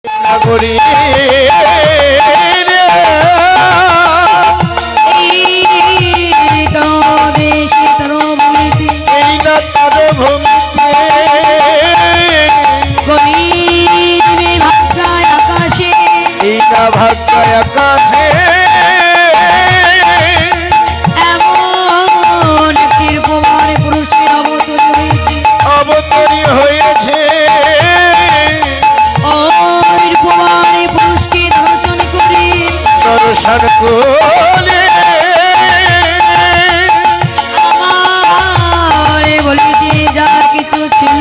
নাগরী ভাগ্যায় আকাশে এমন কৃপমান পুরুষের অবতরী হয়েছে ওই কৃপমান পুরুষকে দর্শন করে আমার বলিতে যা কিছু ছিল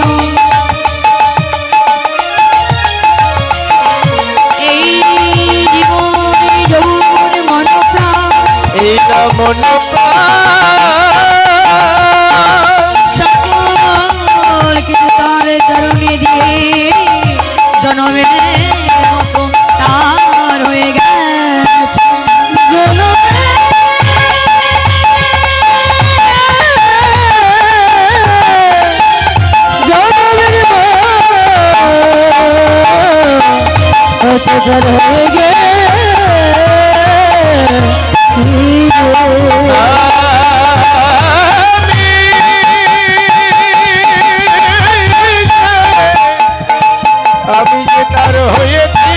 মন সকল কিছু তার চরণে দিয়ে জনমের মতো তার হয়ে গেছে জনমের মতো হয়ে গেছে আমি যে তার হয়েছি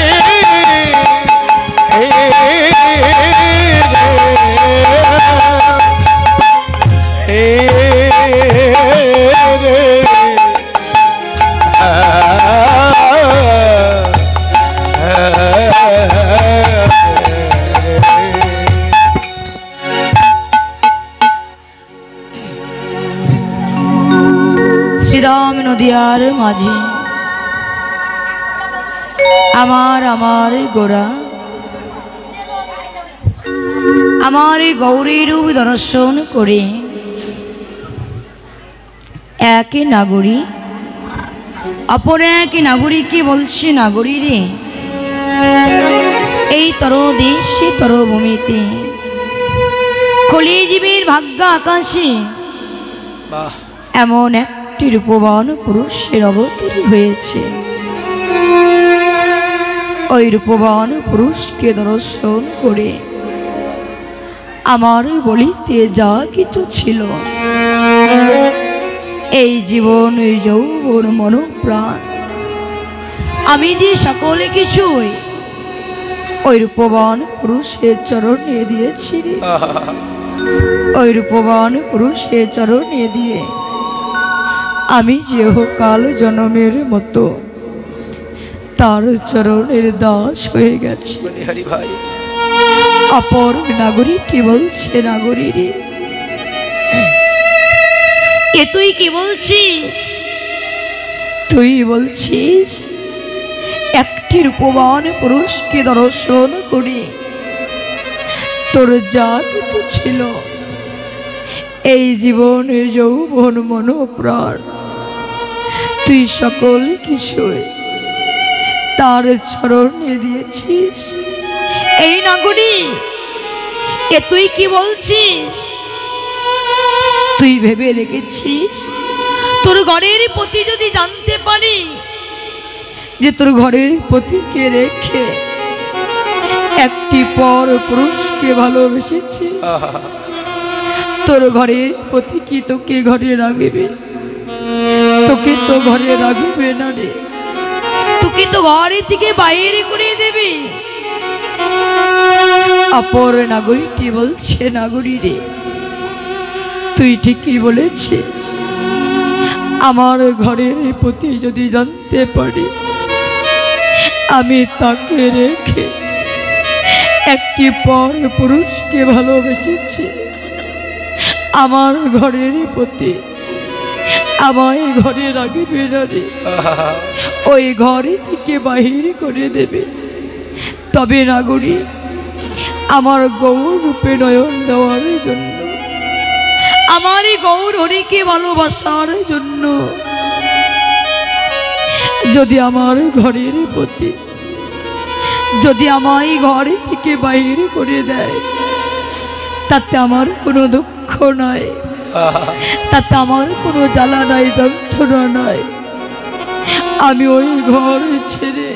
শ্রীরাম নদিয়ার মাঝে আমার গোরা আমার গৌরী রূপ দর্শন করে এক নাগরী অপর এক নাগরীকে বলছে, নাগরী রে, এই তর দেশে তর ভূমিতে কলিজীবীর ভাগ্য আকাশে এমন একটি রূপবান পুরুষের অবতরী হয়েছে। ওই রূপবান পুরুষকে দর্শন করে আমার বলিতে যা কিছু ছিল, এই জীবন, এই যৌবন, মন প্রাণ, আমি যে সকলে কিছুই ওই রূপবান পুরুষের চরণে দিয়েছি। ওই রূপবান পুরুষের চরণে দিয়ে আমি যে কাল জন্মের মতো তার চরণের দাস হয়ে গেছে। অপর নাগরীটি বলছে, নাগরী রে, এ তুই কি বলছিস? তুই বলছিস একটি রূপবান পুরুষকে দর্শন করে তোর যা কিছু ছিল, এই জীবনের যৌবন, মন প্রাণ, তুই সকল কিছুই তার চরণে দিয়েছিস। এই নাগরী, এ তুই কি বলছিস? তুই ভেবে রেখেছিস তোর ঘরের প্রতি যদি জানতে পারি যে তোর ঘরের পতিকে রেখে একটি পর পুরুষকে ভালোবেসেছি, তোর ঘরের পতি কি তোকে ঘরে রাখবে? তোকে তো ঘরে রাখবে না রে, তোকে তো ঘরে থেকে বাইরে করে দেবে। অপর নাগরীটি বলছে, নাগরী রে, তুই ঠিকই বলেছিস। আমার ঘরের পতি যদি জানতে পারি আমি তাকে রেখে একটি পর পুরুষকে ভালোবেসেছি, আমার ঘরের পতি আমায় ঘরে রাখবে না রে, ওই ঘরে থেকে বাহির করে দেবে। তবে নাগরী, আমার গৌর রূপে নয়ন দেওয়ার জন্য, আমার এই গৌর হরিকে ভালোবাসার জন্য যদি আমার ঘরের পতি যদি আমায় ঘরে থেকে বাহির করে দেয়, তাতে আমার কোনো দুঃখ নাই, তাতে আমার কোনো জ্বালা নাই, যন্ত্রণা নাই। আমি ওই ঘর ছেড়ে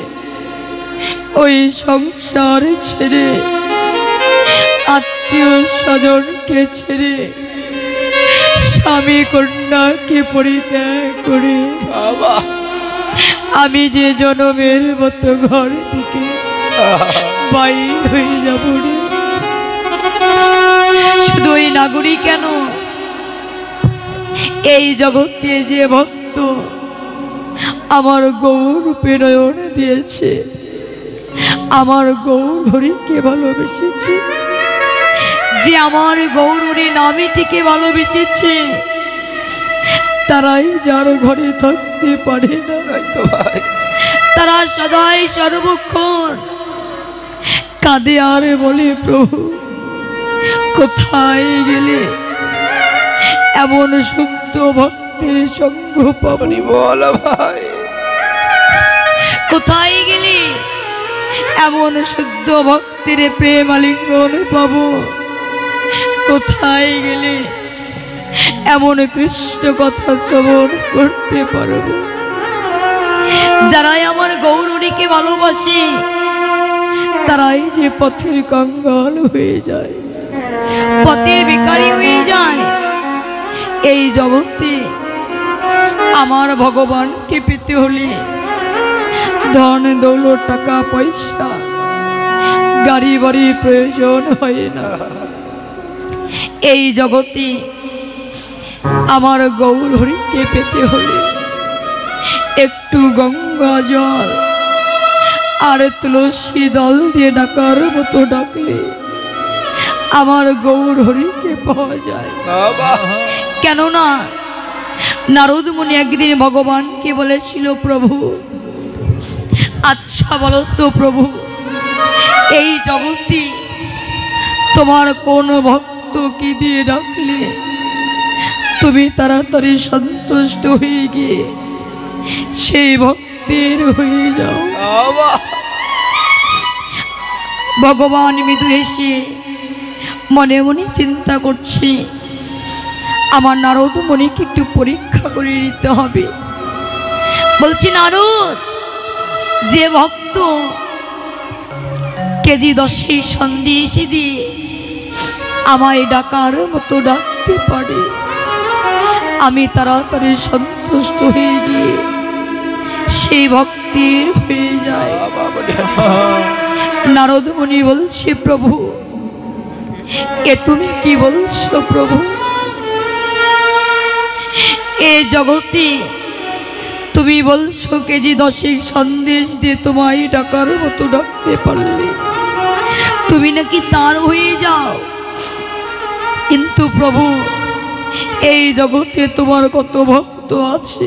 ওই সংসার ছেড়ে আত্মীয় স্বজনকে ছেড়ে স্বামী কন্যাকে পরিত্যাগ করে আমি যে জনমের মতো ঘর থেকে বাইর হয়ে যাব রে। শুধু এই নাগরিক কেন, এই জগতে যে ভক্ত আমার গৌর রূপে নয়ন দিয়েছে, আমার গৌর হরিকে ভালোবেসেছে, যে আমার গৌর হরি নামটিকে ভালোবেসেছে, তারাই যার ঘরে থাকতে পারে না। তারা সদাই সর্বক্ষণ কাঁদে আর বলে, প্রভু কোথায় গেলে এমন শুদ্ধ ভক্তের সঙ্গ পাবনি? বল ভাই, কোথায় গেলে এমন শুদ্ধ ভক্তের প্রেম আলিঙ্গন পাব? কোথায় গেলে এমন কৃষ্ণ কথা শ্রবণ করতে পারব? যারাই আমার গৌরীকে ভালোবাসে তারাই যে পথের কঙ্গাল হয়ে যায়, পথের ভিখারি হয়ে যায়। এই জগতে আমার ভগবানকে পেতে হলে ধন দৌলত টাকা পয়সা গাড়ি বাড়ি প্রয়োজন হয় না। এই জগতে আমার গৌর হরিকে পেতে হলে একটু গঙ্গা জল আর তুলসী দল দিয়ে ডাকার মতো ডাকলে আমার গৌর হরিকে পাওয়া যায়। কেননা নারদ মুনি একদিন ভগবানকে বলেছিল, প্রভু আচ্ছা বলো তো প্রভু, এই জগতে তোমার কোন ভক্ত কি দিয়ে ডাকলে তুমি তাড়াতাড়ি সন্তুষ্ট হয়ে গিয়ে সেই ভক্তের হয়ে যাও? ভগবান মৃদু হেসে মনে মনে চিন্তা করছি, আমার নারদ মুনিকে একটু পরীক্ষা করে নিতে হবে। বলছি, নারদ, যে ভক্ত কেজি 10 সন্দেশ দিয়ে আমায় ডাকার মতো ডাকতে পারে, আমি তাড়াতাড়ি সন্তুষ্ট হয়ে গিয়ে সেই ভক্তির হয়ে যায়। নারদ মুনি বলছে, প্রভু এ তুমি কি বলছো প্রভু? এ জগতে তুমি বলছো কেজি 10 সন্দেশ দিয়ে তোমায় ডাকার মতো ডাকতে পারলে তুমি নাকি তার হয়ে যাও। কিন্তু প্রভু, এই জগতে তোমার কত ভক্ত আছে,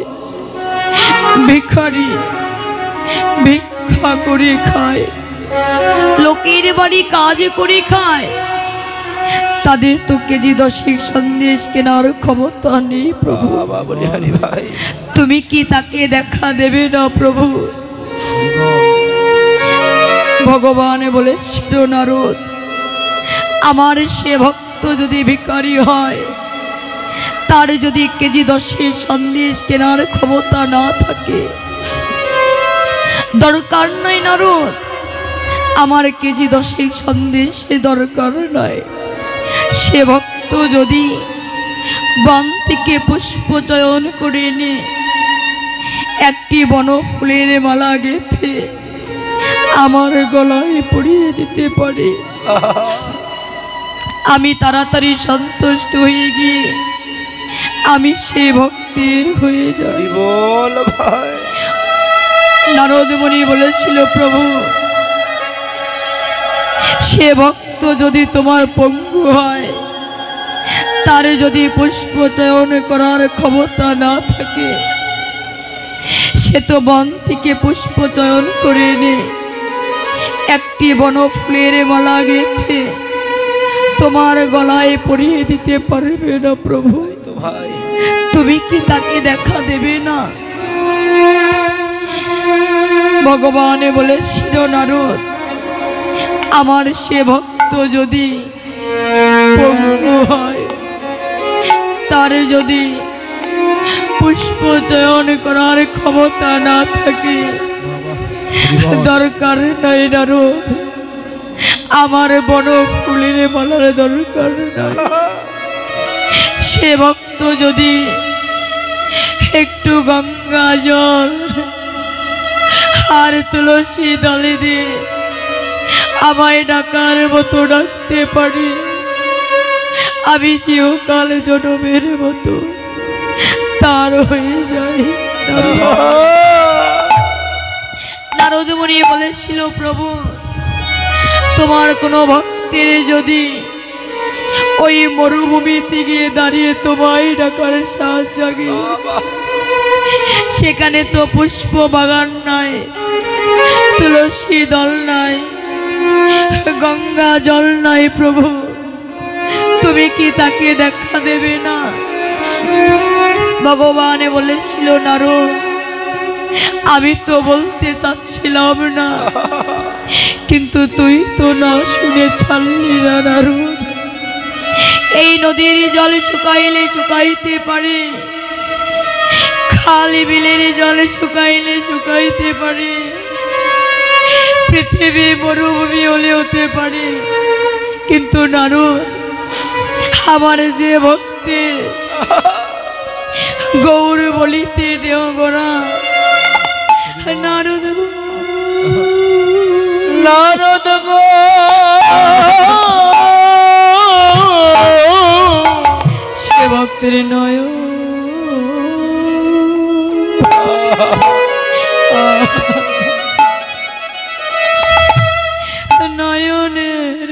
ভিখারি, ভিক্ষা করে খায়, লোকের বাড়ি কাজ করে খায়, তাদের তো কেজি 10 সন্দেশ কেনার ক্ষমতা নেই প্রভু। তুমি কি তাকে দেখা দেবে না প্রভু? ভগবান বলেছিল, নারদ, আমার সে ভক্ত যদি ভিখারি হয়, তার যদি কেজি 10 সন্দেশ কেনার ক্ষমতা না থাকে, দরকার নয় নারদ, আমার কেজি 10 সন্দেশ দরকার নয়। সে ভক্ত যদি বন থেকে পুষ্প চয়ন করে এনে একটি বনফুলের মালা গেঁথে আমার গলায় পরিয়ে দিতে পারে, আমি তাড়াতাড়ি সন্তুষ্ট হয়ে গিয়ে আমি সে ভক্তির হয়ে যাই। বল ভাই। নারদ মুনি বলেছিল, প্রভু সে ভক্ত যদি তোমার পঙ্গু হয়, তার যদি পুষ্প চয়ন করার ক্ষমতা না থাকে, সে তো বন থেকে পুষ্প চয়ন করে এনে একটি বনফুলের মালা গেঁথে তোমার গলায় পরিয়ে দিতে পারবে না প্রভু? তুমি কি তাকে দেখা দেবে না? ভগবান বলেছিল, নারদ, আমার সে ভক্ত যদি পঙ্গু হয়, তার যদি পুষ্প চয়ন করার ক্ষমতা না থাকে, দরকার নাই নারদ, আমার বন ফুলের মালার দরকার নাই। সে ভক্ত যদি একটু গঙ্গা জল আর তুলসী দলে দিয়ে আমায় ডাকার মতো ডাকতে পারি, আমি চিরকাল জনমের মতো তার হয়ে যাই। নারদ মুনি বলেছিল, প্রভু তোমার কোনো ভক্তের যদি ওই মরুভূমিতে গিয়ে দাঁড়িয়ে তোমায় ডাকার সাজ জাগে, সেখানে তো পুষ্প বাগান নাই, তুলসী দল নাই, গঙ্গা জল নাই, প্রভু তুমি কি তাকে দেখা দেবে না? ভগবান বলেছিল, নারদ আমি তো বলতে চাচ্ছিলাম না, কিন্তু তুই তো না শুনে ছাড়লি না নারদ। এই নদীর জল শুকাইলে শুকাইতে পারে, খালি বিলের জল শুকাইলে শুকাইতে পারে, পৃথিবী মরুভূমি হলে হতে পারে, কিন্তু নারদ আমার যে ভক্তি গৌর বলিতে দেহ গোড়া, নারদ নারদ গো সে ভক্তের নয় নয়নের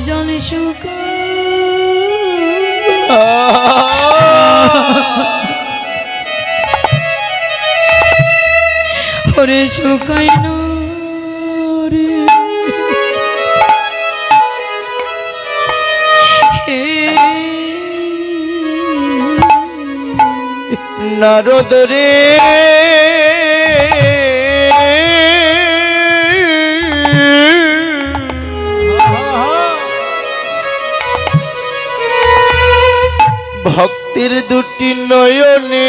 জল শুকা ওরে শুকাই না রে, নারদ রে ভক্তির দুটি নয়নে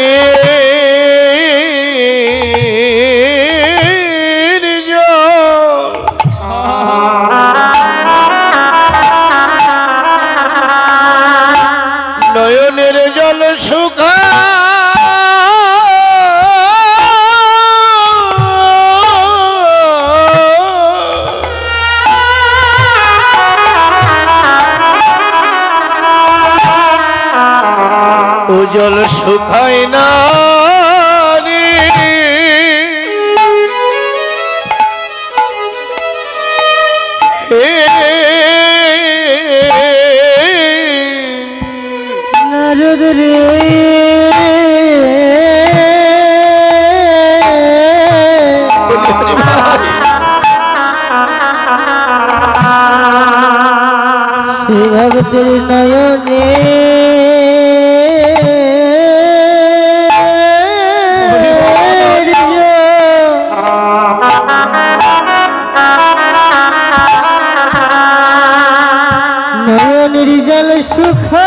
নয়নের জল শুকা ও জল শুকায় না রে, নারদ রে সে ভক্তের নয়নে নয়নের জল সুখা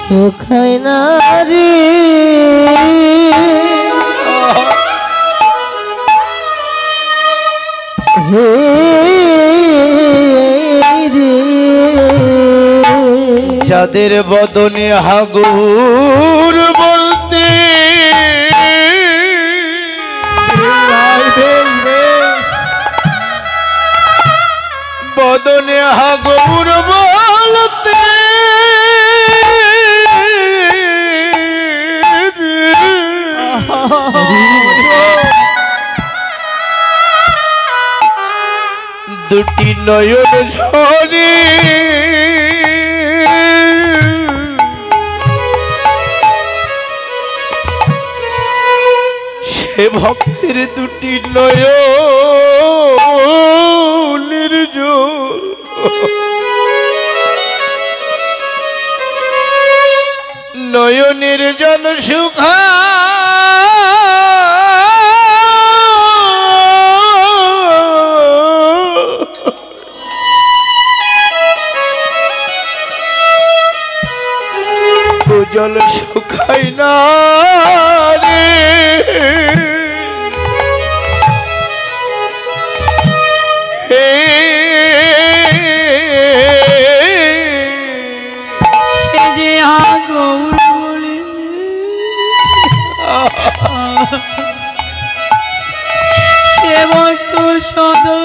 সুখায় না রে, হে রে যাদের বদনে হাগুর বলতে বদনে হাগুর বলতে দুটি নয়ন ঝরে সে ভক্তের দুটি নয়নের জল নয়নের জন সুখা জল শুকাই না রে হে সে যে গৌর বলে সে ভক্ত সদা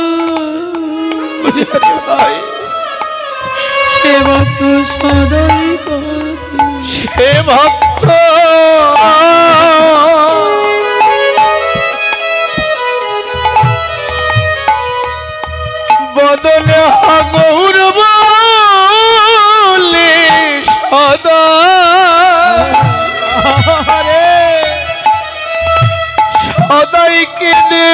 ভাই সে ভক্ত সদাই সে ভক্ত বদলে গৌর বলে সদা সদাই কেঁদে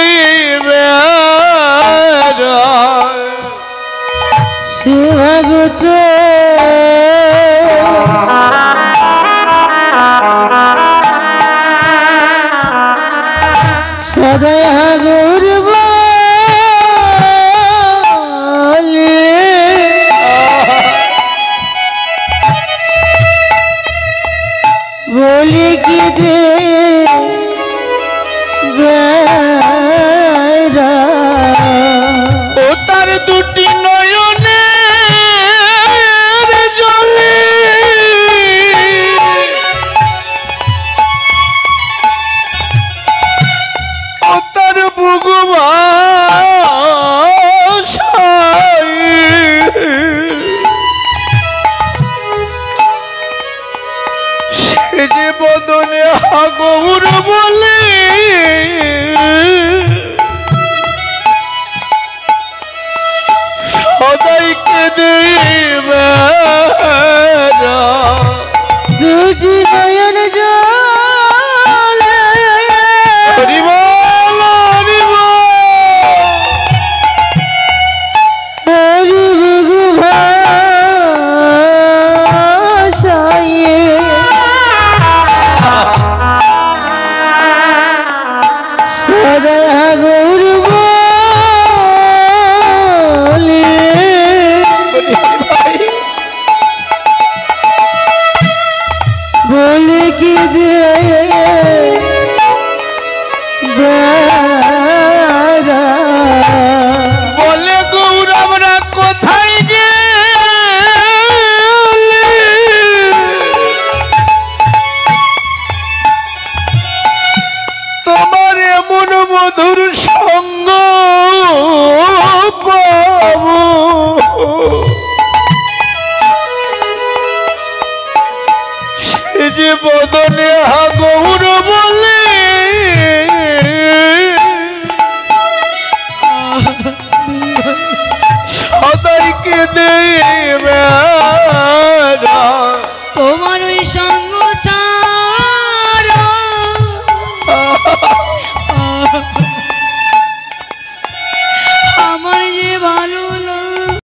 সে ভক্ত সদা গৌর বলে বলে কি দে ও তার দুটি নয়নে জলে ও তার বুগুমা সে যে বদনে হাগৌর বলে সদাই কেঁদে দুটি নয়ন জলে হরিবল হরি গুরু ভাষায়ে সদা গৌর বলে বলে কি দে বলে গৌর আমরা কোথায় গেলে তোমার এমন মধুর সঙ্গ পাবো সে যে বদনে গৌর বলে